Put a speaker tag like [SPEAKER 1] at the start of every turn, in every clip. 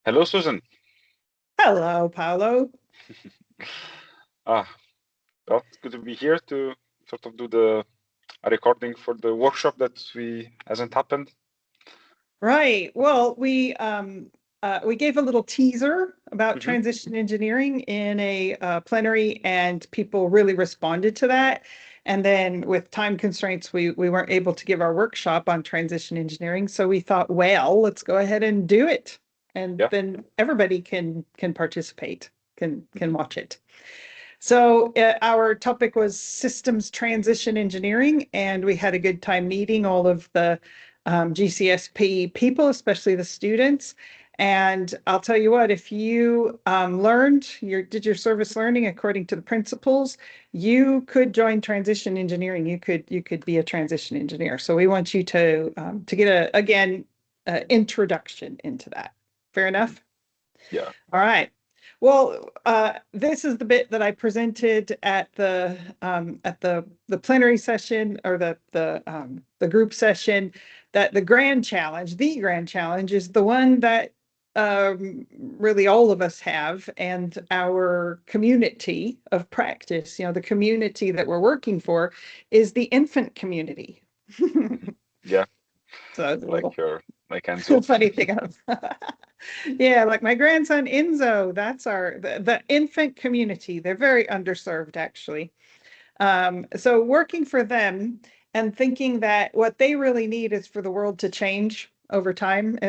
[SPEAKER 1] Hello, Susan.
[SPEAKER 2] Hello, Paolo.
[SPEAKER 1] Ah, well, it's good to be here to sort of do the a recording for the workshop that hasn't happened.
[SPEAKER 2] Right. Well, we gave a little teaser about
[SPEAKER 1] Hmm.
[SPEAKER 2] transition engineering in a plenary, and people really responded to that. And then with time constraints, we weren't able to give our workshop on transition engineering. So we thought, well, let's go ahead and do it. And
[SPEAKER 1] Yeah.
[SPEAKER 2] then everybody can participate, can watch it. So our topic was systems transition engineering, and we had a good time meeting all of the GCSP people, especially the students. And I'll tell you what, if you did your service learning according to the principles, you could join transition engineering. You could be a transition engineer. So we want you to get again introduction into that. Fair enough?
[SPEAKER 1] Yeah.
[SPEAKER 2] All right. Well, this is the bit that I presented at the plenary session, or the group session, that the grand challenge is the one that really all of us have, and our community of practice, the community that we're working for, is the infant community.
[SPEAKER 1] Yeah.
[SPEAKER 2] So it's a little
[SPEAKER 1] Like Enzo.
[SPEAKER 2] funny thing of yeah, like my grandson Enzo, that's the infant community. They're very underserved, actually. So working for them and thinking that what they really need is for the world to change over time,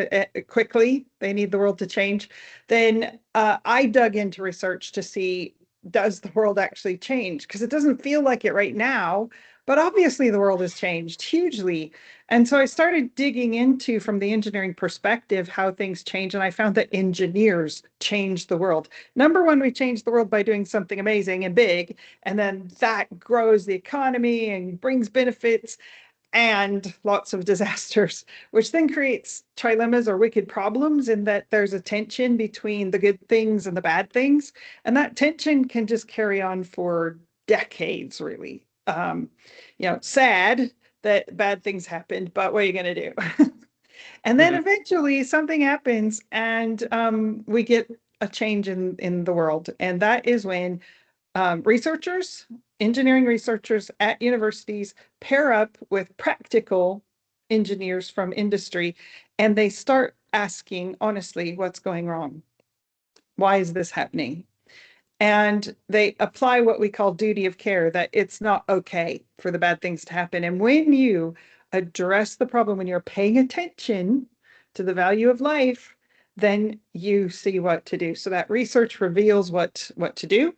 [SPEAKER 2] quickly. They need the world to change. Then I dug into research to see, does the world actually change? Because it doesn't feel like it right now, but obviously the world has changed hugely. And so I started digging into, from the engineering perspective, how things change. And I found that engineers change the world. Number one, we change the world by doing something amazing and big. And then that grows the economy and brings benefits and lots of disasters, which then creates trilemmas or wicked problems, in that there's a tension between the good things and the bad things. And that tension can just carry on for decades, really. Sad that bad things happened, but what are you going to do? And then
[SPEAKER 1] Hmm.
[SPEAKER 2] eventually something happens, and we get a change in the world. And that is when researchers, engineering researchers at universities, pair up with practical engineers from industry, and they start asking honestly, what's going wrong? Why is this happening? And they apply what we call duty of care, that it's not okay for the bad things to happen. And when you address the problem, when you're paying attention to the value of life, then you see what to do. So that research reveals what to do,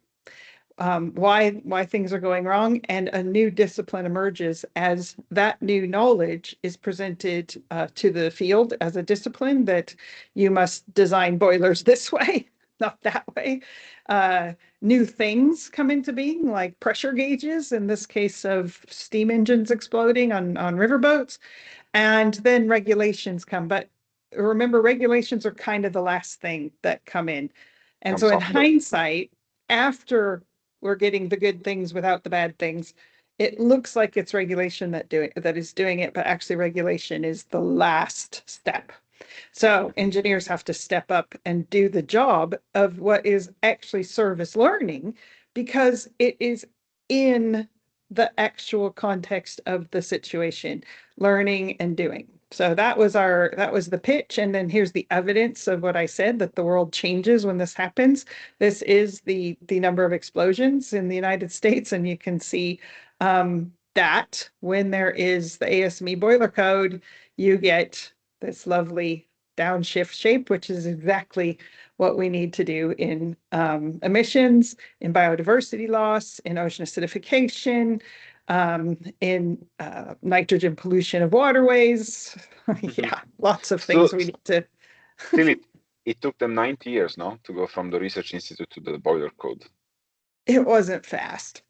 [SPEAKER 2] why things are going wrong, and a new discipline emerges as that new knowledge is presented to the field as a discipline, that you must design boilers this way, not that way. New things come into being, like pressure gauges, in this case of steam engines exploding on riverboats, and then regulations come. But remember, regulations are kind of the last thing that come in. And so
[SPEAKER 1] Comes
[SPEAKER 2] in
[SPEAKER 1] after.
[SPEAKER 2] hindsight, after we're getting the good things without the bad things, it looks like it's regulation that is doing it, but actually regulation is the last step. So engineers have to step up and do the job of what is actually service learning, because it is in the actual context of the situation, learning and doing. So that was the pitch. And then here's the evidence of what I said, that the world changes when this happens. This is the number of explosions in the United States. And you can see that when there is the ASME boiler code, you get this lovely downshift shape, which is exactly what we need to do in emissions, in biodiversity loss, in ocean acidification, in nitrogen pollution of waterways.
[SPEAKER 1] Hmm.
[SPEAKER 2] Yeah, lots of
[SPEAKER 1] So
[SPEAKER 2] things we need to.
[SPEAKER 1] still, it took them 90 years, no, to go from the research institute to the boiler code.
[SPEAKER 2] It wasn't fast.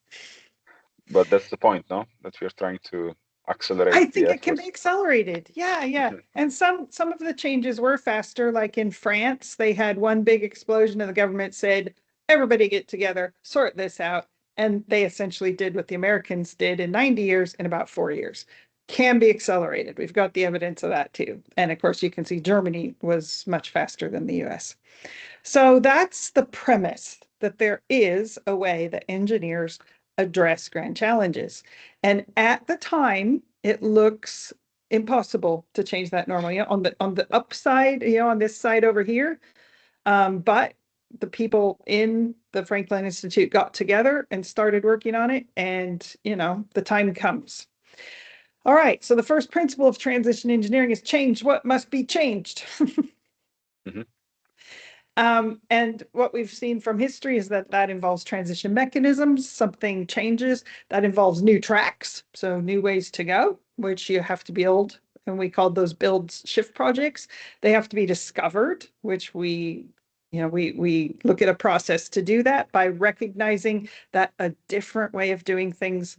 [SPEAKER 1] But that's the point, no? That we're trying to
[SPEAKER 2] I
[SPEAKER 1] accelerate the
[SPEAKER 2] think it can be
[SPEAKER 1] efforts.
[SPEAKER 2] accelerated. Yeah, yeah.
[SPEAKER 1] Mhm.
[SPEAKER 2] And some of the changes were faster. Like in France, they had one big explosion and the government said, everybody get together, sort this out. And they essentially did what the Americans did in 90 years in about 4 years. can be accelerated. We've got the evidence of that too. And of course, you can see Germany was much faster than the US. So that's the premise, that there is a way that engineers address grand challenges. And at the time, it looks impossible to change that normally. On the upside, on this side over here, but the people in the Franklin Institute got together and started working on it, and the time comes. All right, so the first principle of transition engineering is change what must be changed.
[SPEAKER 1] Mhm.
[SPEAKER 2] And what we've seen from history is that involves transition mechanisms. Something changes, that involves new tracks, so new ways to go, which you have to build, and we called those build shift projects. They have to be discovered, which we look at a process to do that by recognizing that a different way of doing things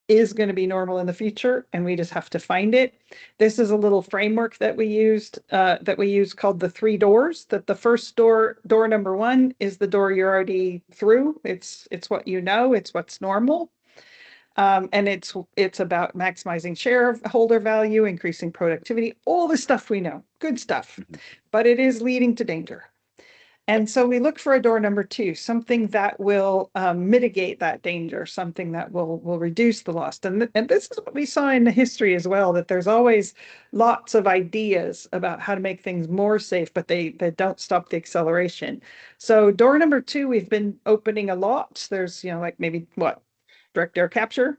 [SPEAKER 2] is going to be normal in the future, and we just have to find it. This is a little framework that we used called the 3 doors. That the first door number 1 is the door you're already through. It's what it's what's normal. And it's about maximizing shareholder value, increasing productivity, all the stuff we know, good stuff, but it is leading to danger. And so we look for a door number 2, something that will mitigate that danger, something that will reduce the loss. And this is what we saw in the history as well, that there's always lots of ideas about how to make things more safe, but they don't stop the acceleration. So door number 2, we've been opening a lot. There's, like maybe direct air capture.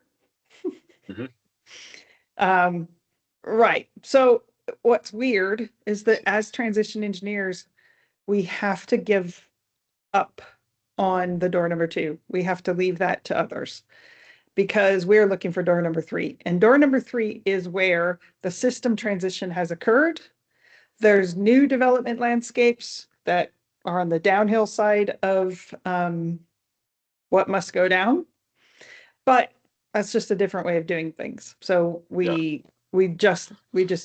[SPEAKER 2] Right. So what's weird is that as transition engineers, we have to give up on the door number 2. We have to leave that to others because we're looking for door number 3. And door number 3 is where the system transition has occurred. There's new development landscapes that are on the downhill side of what must go down. But that's just a different way of doing things. So we just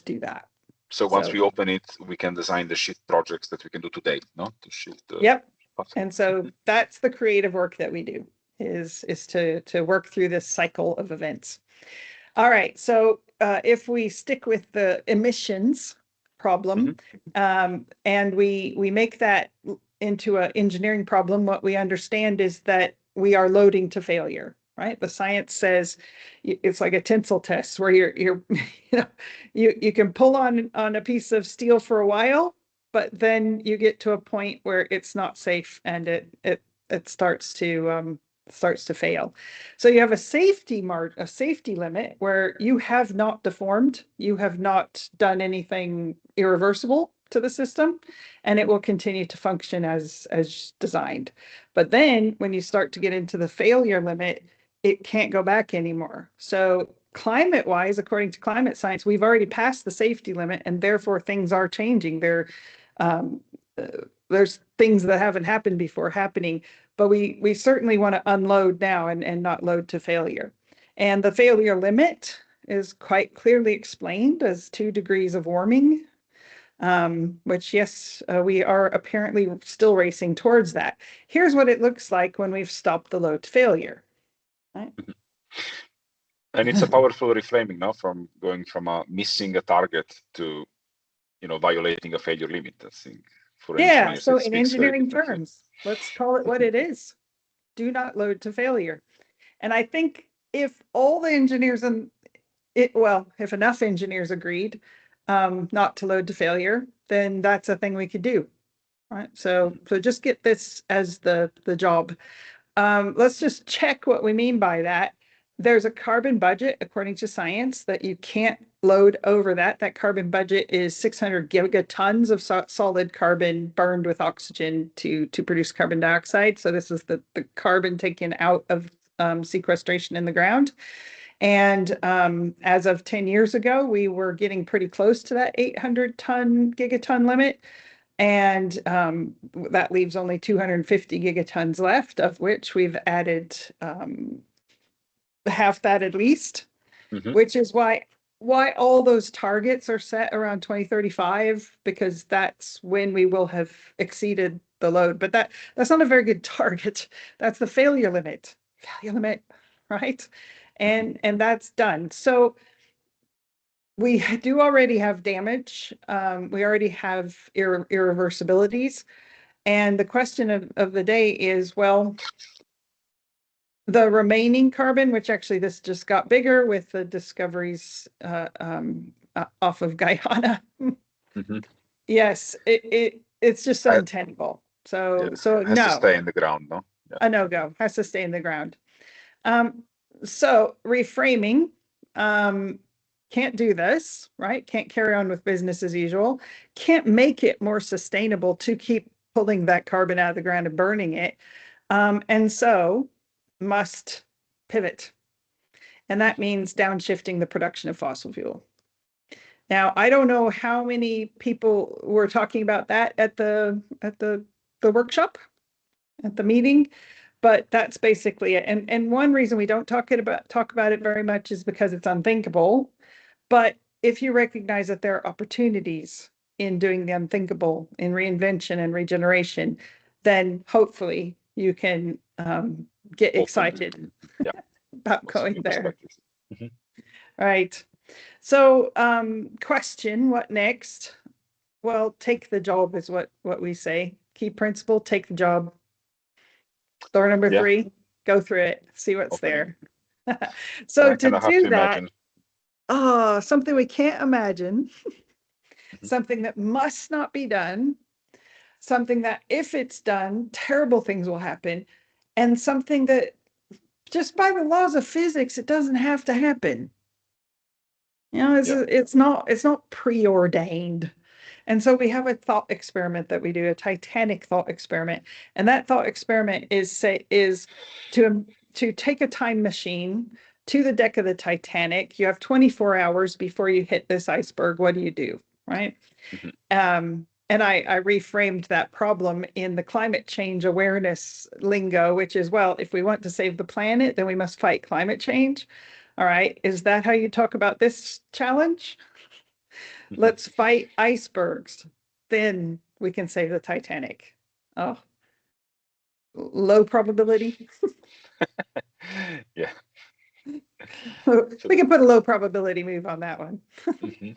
[SPEAKER 2] do that.
[SPEAKER 1] So once we open it, we can design the shift projects that we can do today, no? To shift.
[SPEAKER 2] Yep. And so that's the creative work that we do, is to work through this cycle of events. All right. So if we stick with the emissions problem, and we make that into an engineering problem, what we understand is that we are loading to failure. Right. The science says it's like a tensile test where you can pull on a piece of steel for a while, but then you get to a point where it's not safe and it starts to fail. So you have a safety limit where you have not deformed, you have not done anything irreversible to the system, and it will continue to function as designed. But then when you start to get into the failure limit, it can't go back anymore. So climate-wise, according to climate science, we've already passed the safety limit, and therefore things are changing. There's things that haven't happened before happening, but we certainly want to unload now and not load to failure. And the failure limit is quite clearly explained as 2 degrees of warming, which, yes, we are apparently still racing towards that. Here's what it looks like when we've stopped the load to failure. Right.
[SPEAKER 1] And it's a powerful reframing now, from going from missing a target to, violating a failure limit. I think for engineers,
[SPEAKER 2] so in engineering terms, let's call it what it is. Do not load to failure. And I think if all the engineers if enough engineers agreed not to load to failure, then that's a thing we could do. Right. So just get this as the job. Let's just check what we mean by that. There's a carbon budget, according to science, that you can't load over that. That carbon budget is 600 gigatons of solid carbon burned with oxygen to produce carbon dioxide. So this is the carbon taken out of sequestration in the ground. And as of 10 years ago, we were getting pretty close to that 800 gigaton limit. And that leaves only 250 gigatons left, of which we've added half that at least, which is why all those targets are set around 2035, because that's when we will have exceeded the load. But that's not a very good target. That's the failure limit, right? And that's done. So we do already have damage. We already have irreversibilities. And the question of the day is, well, the remaining carbon, which actually this just got bigger with the discoveries off of Guyana.
[SPEAKER 1] Mm-hmm.
[SPEAKER 2] Yes, it's just untenable. So
[SPEAKER 1] it has to stay in the ground, no? Yeah.
[SPEAKER 2] A no-go, has to stay in the ground. So reframing, can't do this, right? Can't carry on with business as usual. Can't make it more sustainable to keep pulling that carbon out of the ground and burning it. And so must pivot. And that means downshifting the production of fossil fuel. Now, I don't know how many people were talking about that at the workshop, at the meeting, but that's basically it. And one reason we don't talk about it very much is because it's unthinkable. But if you recognize that there are opportunities in doing the unthinkable, in reinvention and regeneration, then hopefully you can get excited about going there.
[SPEAKER 1] Mm-hmm.
[SPEAKER 2] Right. So question, what next? Well, take the job is what we say. Key principle, take the job. Door number 3, go through it, see what's there. So to do that, something we can't imagine, something that must not be done, something that if it's done, terrible things will happen, and something that just by the laws of physics, it doesn't have to happen. You know, it's not preordained. And so we have a thought experiment that we do, a Titanic thought experiment. And that thought experiment is to take a time machine to the deck of the Titanic. You have 24 hours before you hit this iceberg. What do you do? Right. Mm-hmm. And I reframed that problem in the climate change awareness lingo, which is, well, if we want to save the planet, then we must fight climate change. All right. Is that how you talk about this challenge? Let's fight icebergs. Then we can save the Titanic. Oh, low probability.
[SPEAKER 1] Yeah.
[SPEAKER 2] We can put a low probability move on that one. Mm-hmm.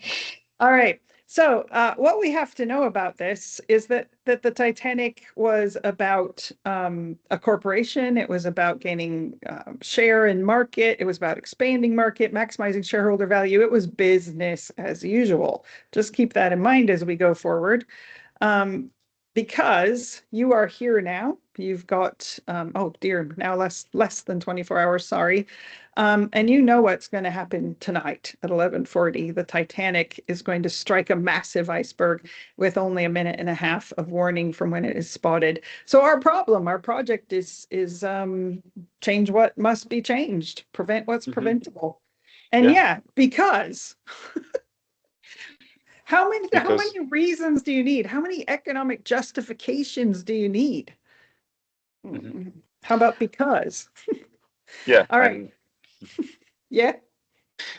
[SPEAKER 2] All right. So what we have to know about this is that the Titanic was about a corporation. It was about gaining share in market. It was about expanding market, maximizing shareholder value. It was business as usual. Just keep that in mind as we go forward. Because you are here now. You've got, oh dear, now less than 24 hours, sorry. And you know what's going to happen tonight at 11:40. The Titanic is going to strike a massive iceberg with only a minute and a half of warning from when it is spotted. So our project is change what must be changed, prevent what's preventable. And because how many reasons do you need? How many economic justifications do you need? Mm-hmm. How about because?
[SPEAKER 1] Yeah.
[SPEAKER 2] All right. Yeah.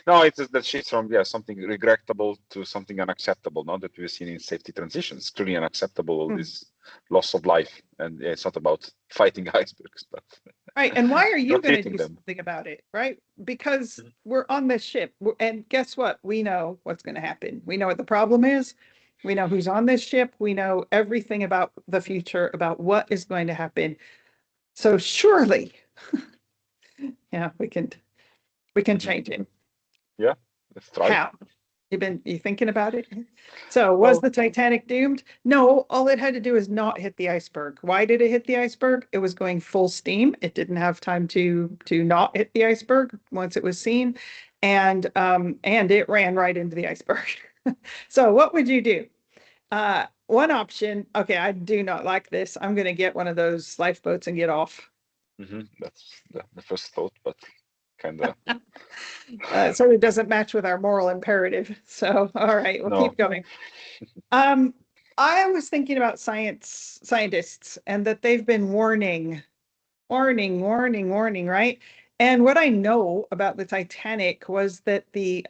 [SPEAKER 1] No, it's that shifts from something regrettable to something unacceptable. Not that we've seen in safety transitions. Truly unacceptable this loss of life, and it's not about fighting icebergs, but
[SPEAKER 2] right. And why are you going to do something about it? Right? Because we're on this ship, and guess what? We know what's going to happen. We know what the problem is. We know who's on this ship. We know everything about the future, about what is going to happen. So surely, we can change it.
[SPEAKER 1] Yeah, let's try.
[SPEAKER 2] How? You thinking about it? So was the Titanic doomed? No, all it had to do is not hit the iceberg. Why did it hit the iceberg? It was going full steam. It didn't have time to not hit the iceberg once it was seen, and it ran right into the iceberg. So what would you do? One option. Okay, I do not like this. I'm going to get one of those lifeboats and get off.
[SPEAKER 1] That's the first thought, but kind of.
[SPEAKER 2] So it doesn't match with our moral imperative. So, all right, we'll keep going. I was thinking about scientists and that they've been warning, right? And what I know about the Titanic was that the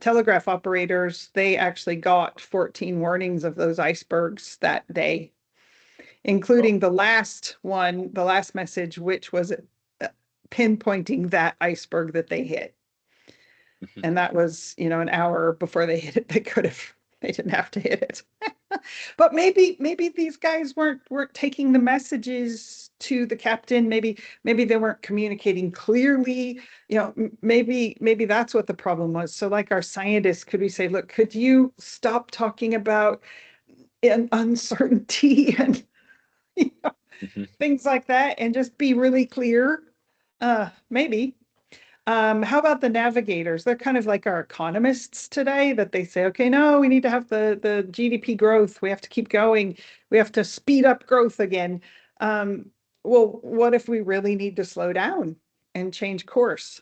[SPEAKER 2] telegraph operators, they actually got 14 warnings of those icebergs that day, including the last one, the last message, which was pinpointing that iceberg that they hit. And that was, an hour before they hit it. They didn't have to hit it. But maybe these guys weren't taking the messages to the captain. Maybe they weren't communicating clearly. Maybe that's what the problem was. So like our scientists, could we say, look, could you stop talking about uncertainty and things like that and just be really clear? Maybe. How about the navigators? They're kind of like our economists today, that they say, okay, no, we need to have the GDP growth. We have to keep going. We have to speed up growth again. Well, what if we really need to slow down and change course?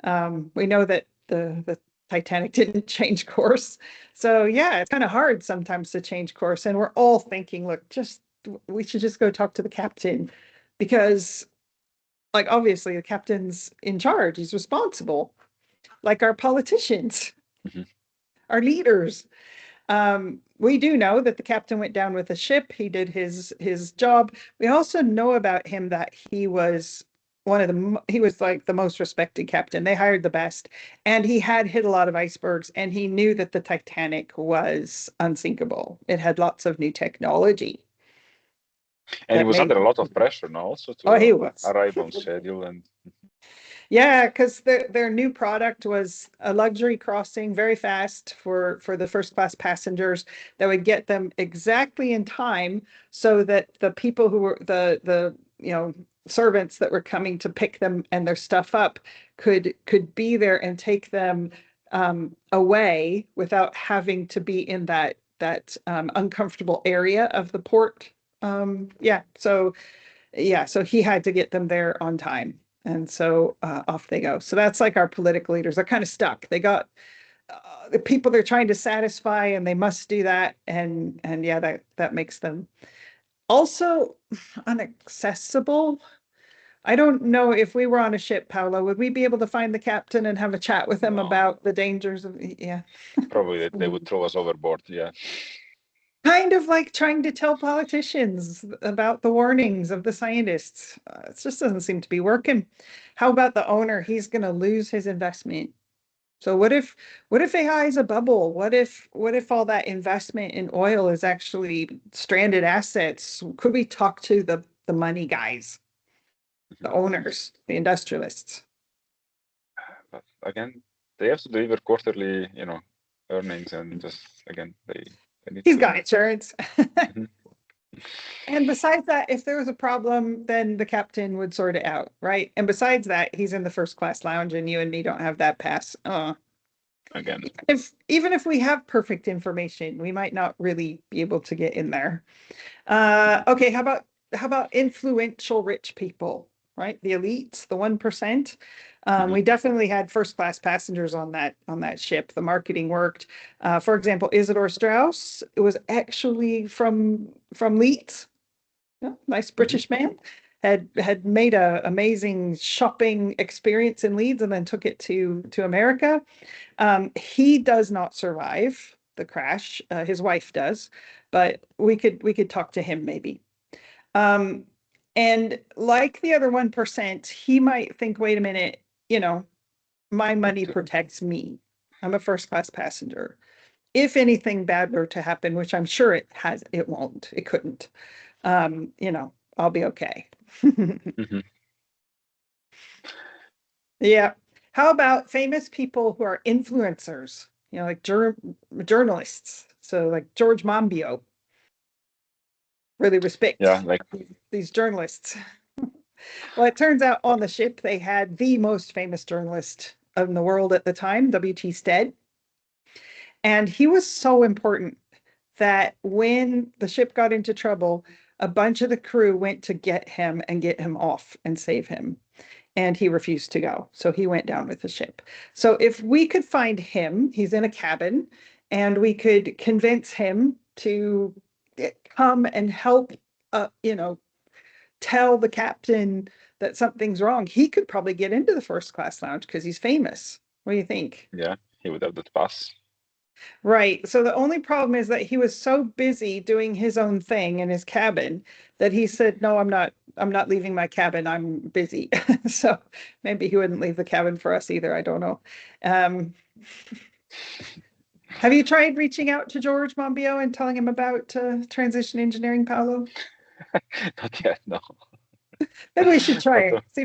[SPEAKER 2] We know that the Titanic didn't change course. So yeah, it's kind of hard sometimes to change course. And we're all thinking, look, we should just go talk to the captain, because like, obviously, the captain's in charge. He's responsible, like our politicians, our leaders. We do know that the captain went down with a ship. He did his job. We also know about him that he was he was like the most respected captain. They hired the best, and he had hit a lot of icebergs, and he knew that the Titanic was unsinkable. It had lots of new technology.
[SPEAKER 1] And he was under a lot of pressure now also to
[SPEAKER 2] he was.
[SPEAKER 1] arrive on schedule. And
[SPEAKER 2] yeah, because their new product was a luxury crossing, very fast for the first class passengers, that would get them exactly in time, so that the people who were the servants that were coming to pick them and their stuff up could be there and take them away without having to be in that uncomfortable area of the port. So he had to get them there on time. And so off they go. So that's like our political leaders. They're kind of stuck. They got the people they're trying to satisfy, and they must do that. And yeah, that makes them also inaccessible. I don't know if we were on a ship, Paolo, would we be able to find the captain and have a chat with him about the dangers of,
[SPEAKER 1] probably they would throw us overboard. Yeah.
[SPEAKER 2] Kind of like trying to tell politicians about the warnings of the scientists. It just doesn't seem to be working. How about the owner? He's going to lose his investment. So what if AI is a bubble? What if all that investment in oil is actually stranded assets? Could we talk to the money guys, the owners, the industrialists?
[SPEAKER 1] But again, they have to deliver quarterly, earnings, and just again
[SPEAKER 2] He's got insurance. And besides that, if there was a problem, then the captain would sort it out, right? And besides that, he's in the first class lounge, and you and me don't have that pass.
[SPEAKER 1] Again,
[SPEAKER 2] even if we have perfect information, we might not really be able to get in there. Okay, how about influential rich people, right? The elites, the 1%. We definitely had first class passengers on that ship. The marketing worked. For example, Isidor Straus, it was actually from Leeds. Nice British man. Had made an amazing shopping experience in Leeds and then took it to America. He does not survive the crash. His wife does, but we could talk to him maybe. And like the other 1%, he might think, wait a minute, my money protects me. I'm a first class passenger. If anything bad were to happen, which I'm sure it won't, it couldn't, I'll be okay. Yeah. How about famous people who are influencers, like journalists? So like George Monbiot. Really respect these journalists. Well, it turns out on the ship, they had the most famous journalist in the world at the time, W.T. Stead. And he was so important that when the ship got into trouble, a bunch of the crew went to get him and get him off and save him. And he refused to go. So he went down with the ship. So if we could find him, he's in a cabin, and we could convince him to come and help, tell the captain that something's wrong, he could probably get into the first class lounge because he's famous. What do you think?
[SPEAKER 1] Yeah, he would have that pass.
[SPEAKER 2] Right. So the only problem is that he was so busy doing his own thing in his cabin that he said, no, I'm not I'm not leaving my cabin. I'm busy. So maybe he wouldn't leave the cabin for us either. I don't know. Have you tried reaching out to George Monbiot and telling him about transition engineering, Paolo?
[SPEAKER 1] Not yet, no.
[SPEAKER 2] Maybe we should try
[SPEAKER 1] But,
[SPEAKER 2] it. See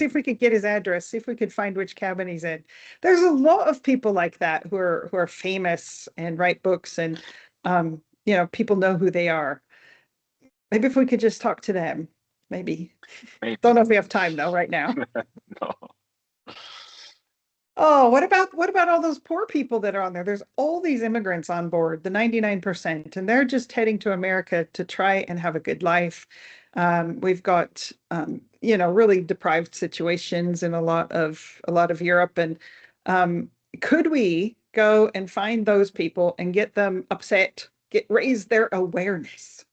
[SPEAKER 2] if we could get his address. See if we could find which cabin he's in. There's a lot of people like that who are famous and write books, and people know who they are. Maybe if we could just talk to them, maybe. Don't know if we have time though right now.
[SPEAKER 1] no.
[SPEAKER 2] Oh, what about all those poor people that are on there? There's all these immigrants on board, the 99%, and they're just heading to America to try and have a good life. We've got really deprived situations in a lot of Europe, and could we go and find those people and get them upset, raise their awareness,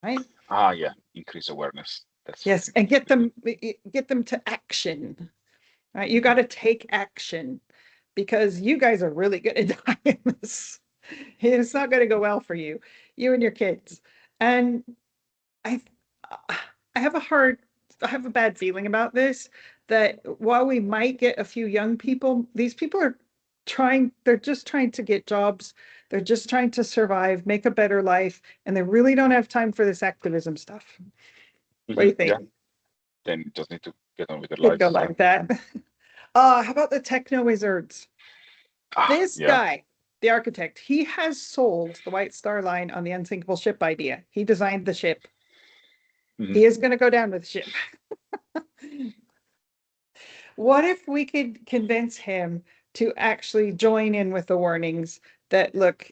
[SPEAKER 2] right?
[SPEAKER 1] Yeah, increase awareness.
[SPEAKER 2] Yes, and get them to action. Right, you got to take action because you guys are really good at dying this. It's not going to go well for you and your kids. And I have a bad feeling about this, that while we might get a few young people, these people they're just trying to get jobs. They're just trying to survive, make a better life, and they really don't have time for this activism stuff. What do you think?
[SPEAKER 1] Yeah. Then just need to get on with their lives.
[SPEAKER 2] Go like that. How about the techno wizards? This guy, the architect, he has sold the White Star Line on the unsinkable ship idea. He designed the ship. He is going to go down with the ship. What if we could convince him to actually join in with the warnings that, look,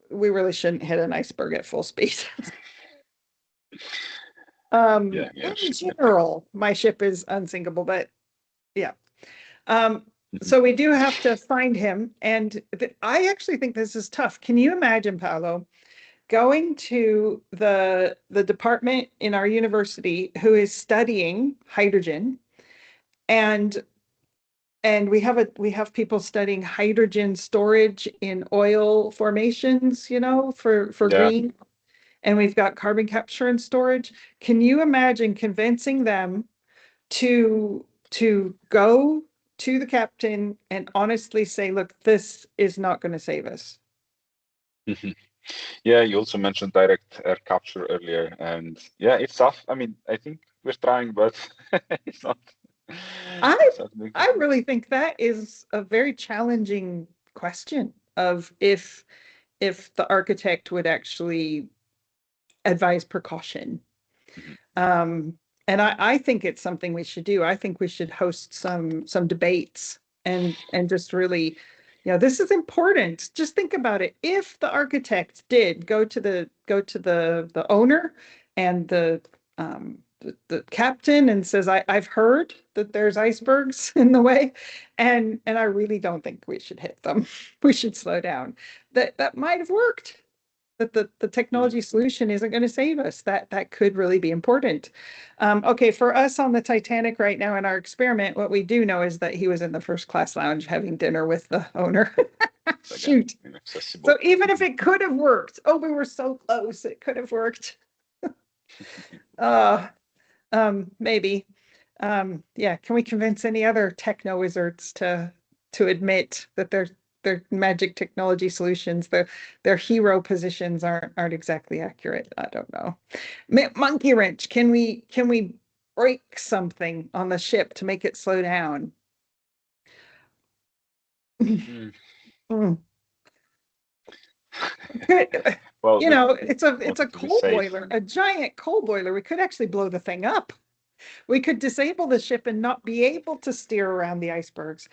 [SPEAKER 2] we really shouldn't hit an iceberg at full speed. In general, my ship is unsinkable, but yeah. So we do have to find him. And I actually think this is tough. Can you imagine, Paolo, going to the department in our university who is studying hydrogen, and we have people studying hydrogen storage in oil formations, for green, and we've got carbon capture and storage. Can you imagine convincing them to go to the captain and honestly say, look, this is not going to save us?
[SPEAKER 1] Yeah, you also mentioned direct air capture earlier, and yeah, it's tough. I mean, I think we're trying, but it's not.
[SPEAKER 2] I really think that is a very challenging question of if the architect would actually advise precaution. And I think it's something we should do. I think we should host some debates and just really, this is important. Just think about it. If the architect did go to the owner and the captain and says, I've heard that there's icebergs in the way, and I really don't think we should hit them. We should slow down. That might have worked. That the technology solution isn't going to save us. That could really be important. Okay, for us on the Titanic right now in our experiment, what we do know is that he was in the first class lounge having dinner with the owner. Shoot. So even if it could have worked, we were so close, it could have worked. Maybe. Yeah, can we convince any other techno wizards to admit that their magic technology solutions, their hero positions aren't exactly accurate? I don't know. Monkey wrench, can we break something on the ship to make it slow down? Well, it's a coal boiler, a giant coal boiler. We could actually blow the thing up. We could disable the ship and not be able to steer around the icebergs.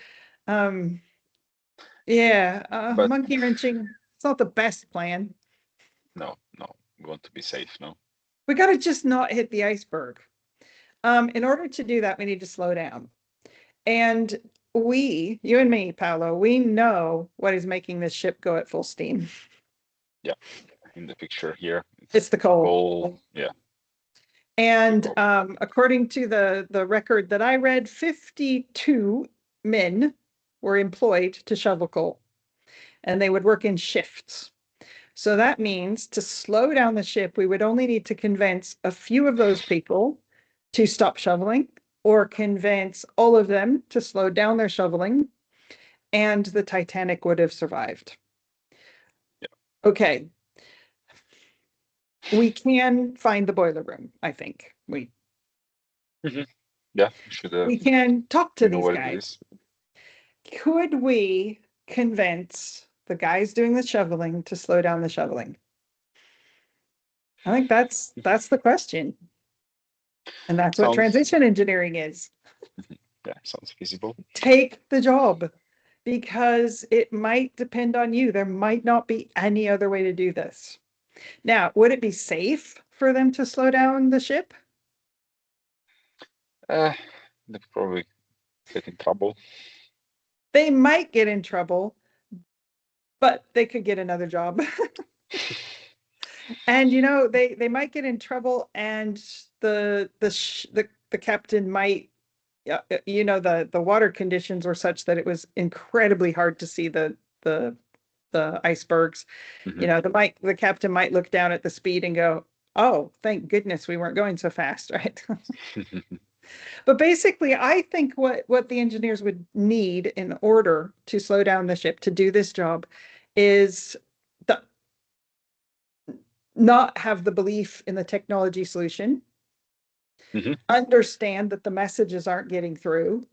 [SPEAKER 2] Monkey wrenching, it's not the best plan.
[SPEAKER 1] No, we want to be safe, no?
[SPEAKER 2] We got to just not hit the iceberg. In order to do that, we need to slow down. And you and me, Paolo, we know what is making this ship go at full steam.
[SPEAKER 1] Yeah, in the picture here.
[SPEAKER 2] It's the coal.
[SPEAKER 1] Coal, yeah.
[SPEAKER 2] And according to the record that I read, 52 men were employed to shovel coal, and they would work in shifts. So that means to slow down the ship, we would only need to convince a few of those people to stop shoveling, or convince all of them to slow down their shoveling, and the Titanic would have survived.
[SPEAKER 1] Yeah.
[SPEAKER 2] Okay. We can find the boiler room, I think.
[SPEAKER 1] Yeah, we should.
[SPEAKER 2] We can talk to
[SPEAKER 1] know
[SPEAKER 2] these
[SPEAKER 1] where it
[SPEAKER 2] guys.
[SPEAKER 1] is.
[SPEAKER 2] Could we convince the guys doing the shoveling to slow down the shoveling? I think that's the question. And that's what transition engineering is.
[SPEAKER 1] Yeah, sounds feasible.
[SPEAKER 2] Take the job, because it might depend on you. There might not be any other way to do this. Now, would it be safe for them to slow down the ship?
[SPEAKER 1] They probably get in trouble.
[SPEAKER 2] They might get in trouble, but they could get another job. And they might get in trouble, and the captain might, the water conditions were such that it was incredibly hard to see the icebergs. The captain might look down at the speed and go, "Oh, thank goodness we weren't going so fast," right? But basically, I think what the engineers would need in order to slow down the ship to do this job is not have the belief in the technology solution, understand that the messages aren't getting through,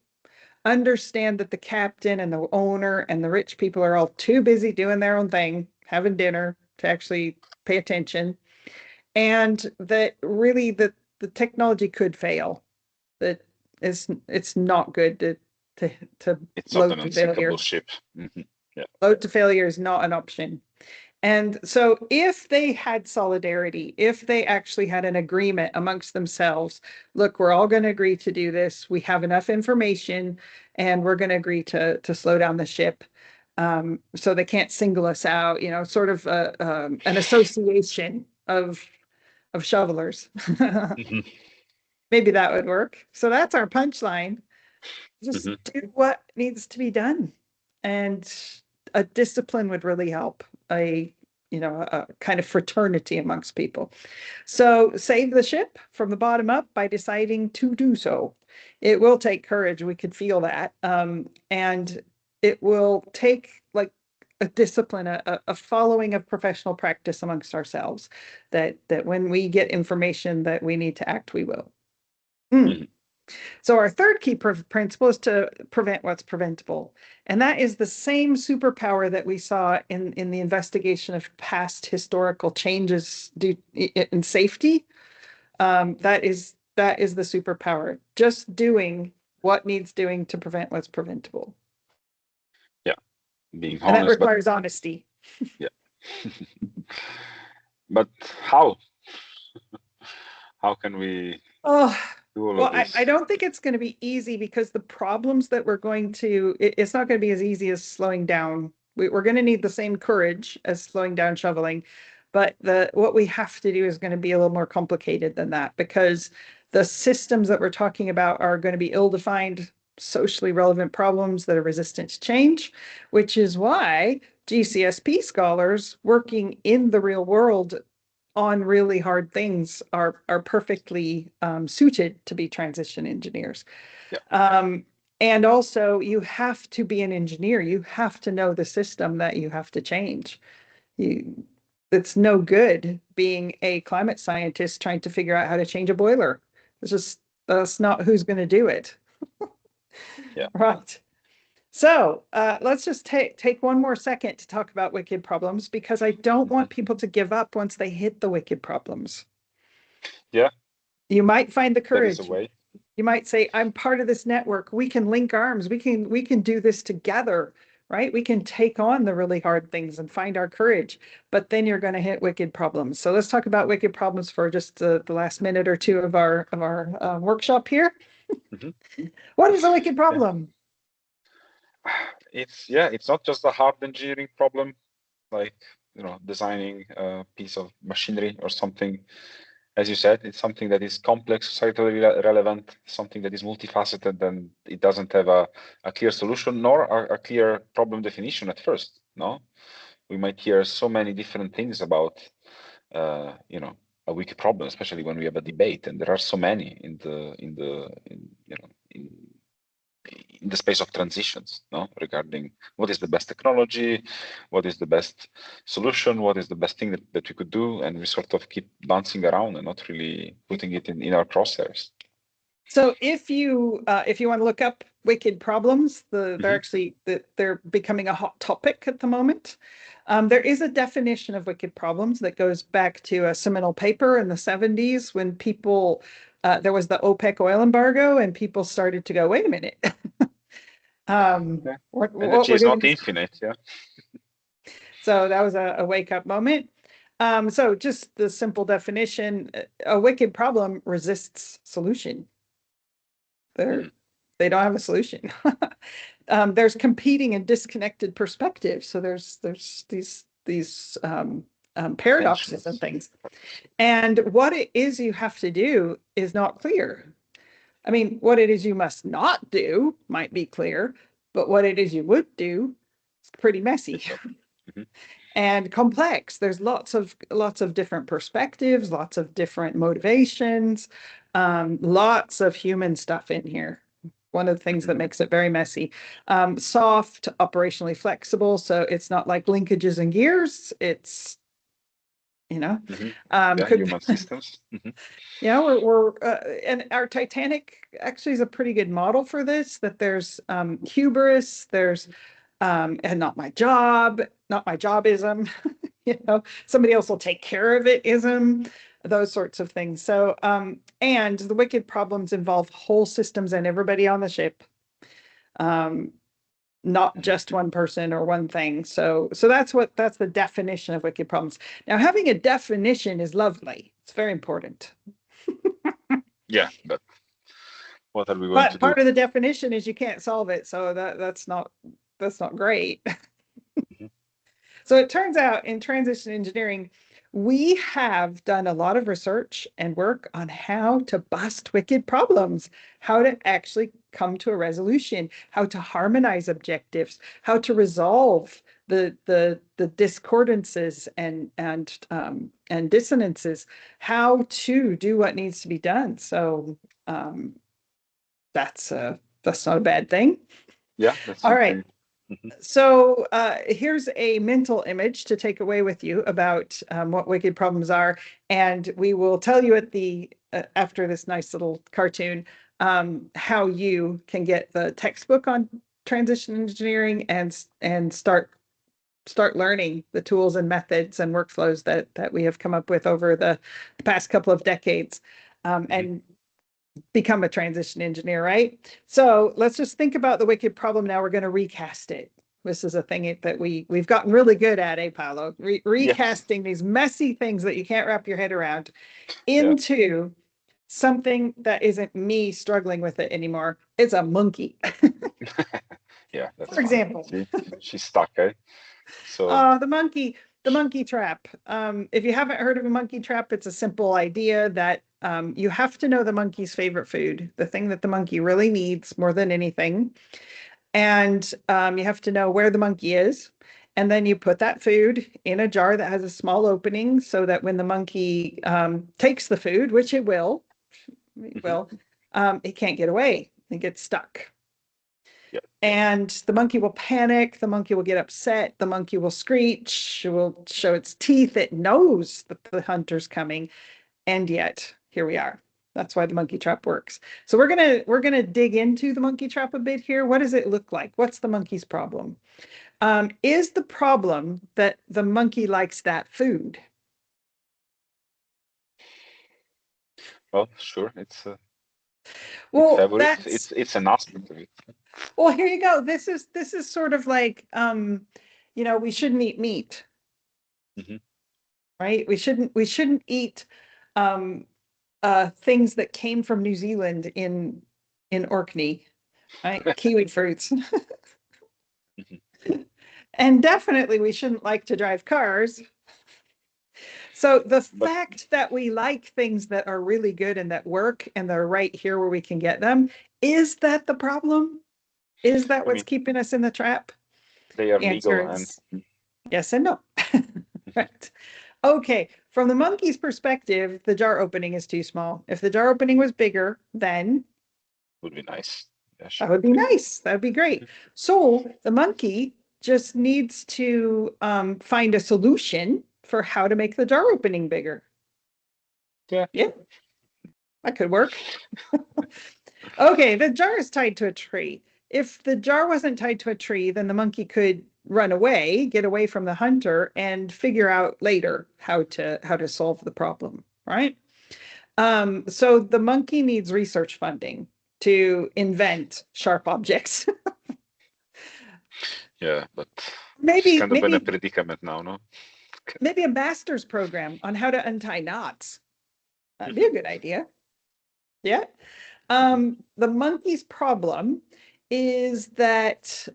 [SPEAKER 2] understand that the captain and the owner and the rich people are all too busy doing their own thing, having dinner, to actually pay attention, and that really the technology could fail. That it's not good to
[SPEAKER 1] it's
[SPEAKER 2] load
[SPEAKER 1] not an
[SPEAKER 2] to failure.
[SPEAKER 1] ship. Yeah.
[SPEAKER 2] Load to failure is not an option. And so if they had solidarity, if they actually had an agreement amongst themselves, look, we're all going to agree to do this. We have enough information, and we're going to agree to slow down the ship. So they can't single us out, sort of an association of shovelers. Maybe that would work. So that's our punchline. Just do what needs to be done. And a discipline would really help, a kind of fraternity amongst people. So save the ship from the bottom up by deciding to do so. It will take courage. We could feel that. And it will take like a discipline, a following of professional practice amongst ourselves, that when we get information that we need to act, we will. So our third key principle is to prevent what's preventable. And that is the same superpower that we saw in the investigation of past historical changes in safety. That is the superpower. Just doing what needs doing to prevent what's preventable.
[SPEAKER 1] Yeah, being honest.
[SPEAKER 2] And that requires honesty.
[SPEAKER 1] Yeah. But how? How can we do all of this?
[SPEAKER 2] I don't think it's going to be easy, because the problems that we're going to, it's not going to be as easy as slowing down. We're going to need the same courage as slowing down shoveling, but what we have to do is going to be a little more complicated than that, because the systems that we're talking about are going to be ill-defined, socially relevant problems that are resistant to change, which is why GCSP scholars working in the real world on really hard things are perfectly suited to be transition engineers.
[SPEAKER 1] Yeah.
[SPEAKER 2] And also, you have to be an engineer. You have to know the system that you have to change. It's no good being a climate scientist trying to figure out how to change a boiler. That's not who's going to do it.
[SPEAKER 1] Yeah.
[SPEAKER 2] Right. So let's just take one more second to talk about wicked problems, because I don't want people to give up once they hit the wicked problems.
[SPEAKER 1] Yeah.
[SPEAKER 2] You might find the courage.
[SPEAKER 1] That is a way.
[SPEAKER 2] You might say, I'm part of this network. We can link arms. We can do this together, right? We can take on the really hard things and find our courage. But then you're going to hit wicked problems. So let's talk about wicked problems for just the last minute or two of our workshop here. What is a wicked problem?
[SPEAKER 1] It's not just a hard engineering problem, like designing a piece of machinery or something. As you said, it's something that is complex, societally relevant, something that is multifaceted, and it doesn't have a clear solution nor a clear problem definition at first. No, we might hear so many different things about wicked problem, especially when we have a debate, and there are so many in the space of transitions, no, regarding what is the best technology, what is the best solution, what is the best thing that we could do, and we sort of keep bouncing around and not really putting it in our crosshairs.
[SPEAKER 2] So if you want to look up wicked problems, they're becoming a hot topic at the moment. There is a definition of wicked problems that goes back to a seminal paper in the 70s when people there was the OPEC oil embargo and people started to go, wait a minute. What
[SPEAKER 1] Energy is not infinite, yeah.
[SPEAKER 2] So that was a wake-up moment. So just the simple definition, a wicked problem resists solution. They don't have a solution. There's competing and disconnected perspectives. So there's these paradoxes and things. And what it is you have to do is not clear. I mean, what it is you must not do might be clear, but what it is you would do is pretty messy and complex. There's lots of different perspectives, lots of different motivations, lots of human stuff in here. One of the things that makes it very messy. Soft, operationally flexible, so it's not like linkages and gears. It's human
[SPEAKER 1] systems.
[SPEAKER 2] Yeah, we're and our Titanic actually is a pretty good model for this. That there's hubris, there's and not my jobism, somebody else will take care of it ism, those sorts of things. So and the wicked problems involve whole systems and everybody on the ship, not just one person or one thing. So that's the definition of wicked problems. Now, having a definition is lovely. It's very important.
[SPEAKER 1] Yeah, but what are we going to do?
[SPEAKER 2] But part of the definition is you can't solve it, so that's not great. So it turns out in transition engineering, we have done a lot of research and work on how to bust wicked problems, how to actually come to a resolution, how to harmonize objectives, how to resolve the discordances and dissonances, how to do what needs to be done. So that's not a bad thing.
[SPEAKER 1] Yeah, that's
[SPEAKER 2] all right. So here's a mental image to take away with you about what wicked problems are, and we will tell you at the after this nice little cartoon how you can get the textbook on transition engineering and start learning the tools and methods and workflows that we have come up with over the past couple of decades, and become a transition engineer, right? So let's just think about the wicked problem now. We're going to recast it. This is a thing that we've gotten really good at, Paolo? Recasting these messy things that you can't wrap your head around into something that isn't me struggling with it anymore. It's a monkey.
[SPEAKER 1] Yeah, that's
[SPEAKER 2] for example.
[SPEAKER 1] She's stuck, eh? So
[SPEAKER 2] the monkey trap. If you haven't heard of a monkey trap, it's a simple idea that you have to know the monkey's favorite food, the thing that the monkey really needs more than anything. And you have to know where the monkey is. And then you put that food in a jar that has a small opening so that when the monkey takes the food, which it will, it can't get away. It gets stuck.
[SPEAKER 1] Yep.
[SPEAKER 2] And the monkey will panic. The monkey will get upset. The monkey will screech. It will show its teeth. It knows that the hunter's coming. And yet, here we are. That's why the monkey trap works. So we're gonna dig into the monkey trap a bit here. What does it look like? What's the monkey's problem? Is the problem that the monkey likes that food?
[SPEAKER 1] Well, sure, it's
[SPEAKER 2] favorite.
[SPEAKER 1] It's an aspect of it.
[SPEAKER 2] Well, here you go. This is sort of like we shouldn't eat meat, right? We shouldn't eat things that came from New Zealand in Orkney, right? Kiwi fruits. And definitely we shouldn't like to drive cars. So the fact that we like things that are really good and that work and they're right here where we can get them, is that the problem? Is that what's keeping us in the trap?
[SPEAKER 1] They are legal and
[SPEAKER 2] yes and no. Right. Okay, from the monkey's perspective, the jar opening is too small. If the jar opening was bigger, then
[SPEAKER 1] Would be nice. Yeah,
[SPEAKER 2] that
[SPEAKER 1] sure.
[SPEAKER 2] would be nice. That would be great. So the monkey just needs to find a solution for how to make the jar opening bigger.
[SPEAKER 1] Yeah.
[SPEAKER 2] Yeah, that could work. Okay, the jar is tied to a tree. If the jar wasn't tied to a tree, then the monkey could run away, get away from the hunter, and figure out later how to solve the problem, right? So the monkey needs research funding to invent sharp objects.
[SPEAKER 1] Yeah, but she's
[SPEAKER 2] maybe
[SPEAKER 1] kind of in a
[SPEAKER 2] maybe
[SPEAKER 1] predicament now, no?
[SPEAKER 2] maybe a master's program on how to untie knots. That'd be a good idea. Yeah. The monkey's problem is that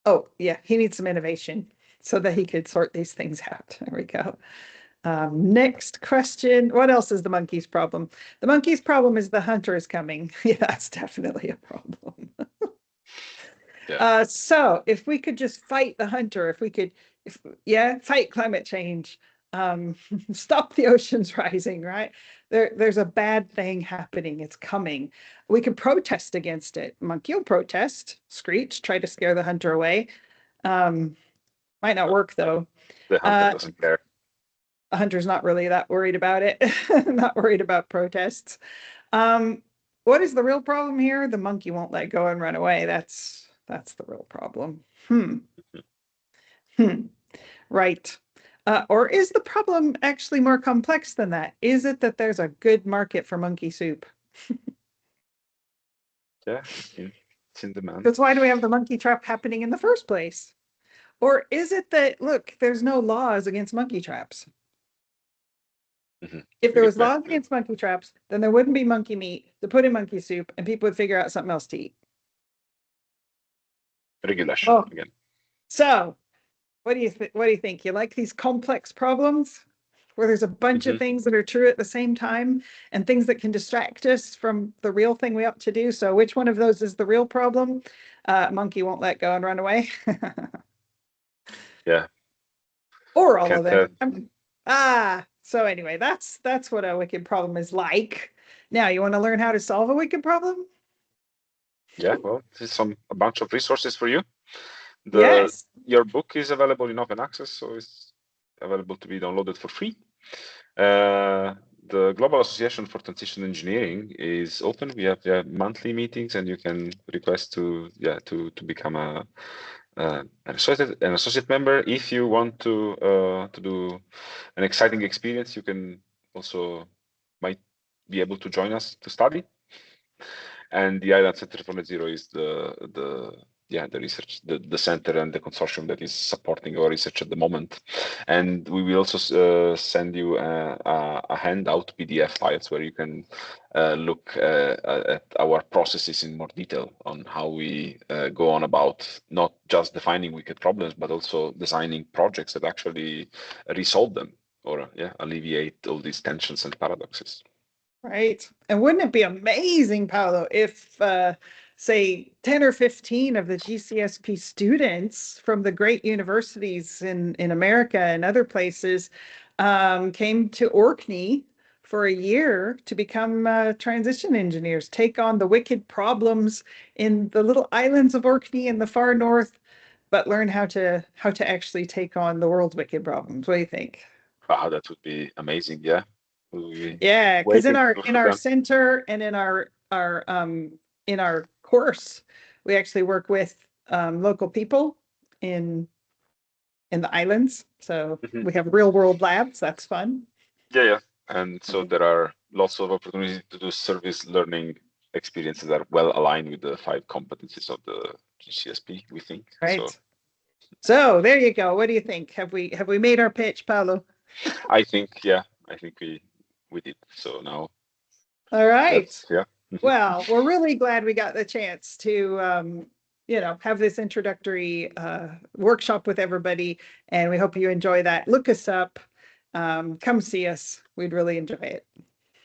[SPEAKER 2] oh yeah, he needs some innovation so that he could sort these things out. There we go. Next question. What else is the monkey's problem? The monkey's problem is the hunter is coming. Yeah, that's definitely a problem.
[SPEAKER 1] Yeah.
[SPEAKER 2] So if we could just fight the hunter, fight climate change, stop the oceans rising, right? There's a bad thing happening. It's coming. We could protest against it. Monkey will protest, screech, try to scare the hunter away. Might not work though.
[SPEAKER 1] The hunter doesn't care.
[SPEAKER 2] The hunter's not really that worried about it. Not worried about protests. What is the real problem here? The monkey won't let go and run away. That's the real problem. Right. Or is the problem actually more complex than that? Is it that there's a good market for monkey soup?
[SPEAKER 1] Yeah, it's in demand.
[SPEAKER 2] Because why do we have the monkey trap happening in the first place? Or is it that, look, there's no laws against monkey traps? If there was laws against monkey traps, then there wouldn't be monkey meat to put in monkey soup, and people would figure out something else to eat.
[SPEAKER 1] Regulation again.
[SPEAKER 2] So, what do you think? You like these complex problems where there's a bunch of things that are true at the same time and things that can distract us from the real thing we ought to do? So, which one of those is the real problem? Monkey won't let go and run away.
[SPEAKER 1] Yeah.
[SPEAKER 2] Or all of them. So anyway, that's what a wicked problem is like. Now, you want to learn how to solve a wicked problem?
[SPEAKER 1] Yeah, well, this is a bunch of resources for you.
[SPEAKER 2] Yes.
[SPEAKER 1] Your book is available in open access, so it's available to be downloaded for free. The Global Association for Transition Engineering is open. We have monthly meetings, and you can request to become an associate member. If you want to do an exciting experience, you can also might be able to join us to study. And the Island Center for Net Zero is the research, the center and the consortium that is supporting our research at the moment. And we will also send you a handout PDF files where you can look at our processes in more detail on how we go on about not just defining wicked problems, but also designing projects that actually resolve them or alleviate all these tensions and paradoxes.
[SPEAKER 2] Right. And wouldn't it be amazing, Paolo, if say 10 or 15 of the GCSP students from the great universities in America and other places came to Orkney for a year to become transition engineers, take on the wicked problems in the little islands of Orkney in the far north, but learn how to actually take on the world's wicked problems. What do you think?
[SPEAKER 1] Wow, that would be amazing. Yeah.
[SPEAKER 2] Yeah, because in our center and in our course, we actually work with local people in the islands. So we have real world labs. That's fun.
[SPEAKER 1] Yeah. And so there are lots of opportunities to do service learning experiences that are well aligned with the 5 competencies of the GCSP, we think.
[SPEAKER 2] Right. So there you go. What do you think? Have we made our pitch, Paolo?
[SPEAKER 1] I think we did. So now.
[SPEAKER 2] All right.
[SPEAKER 1] Yeah.
[SPEAKER 2] Well, we're really glad we got the chance to have this introductory workshop with everybody, and we hope you enjoy that. Look us up, come see us. We'd really enjoy it.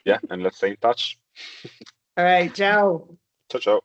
[SPEAKER 1] Yeah, and let's stay in touch.
[SPEAKER 2] All right, ciao.
[SPEAKER 1] Ciao.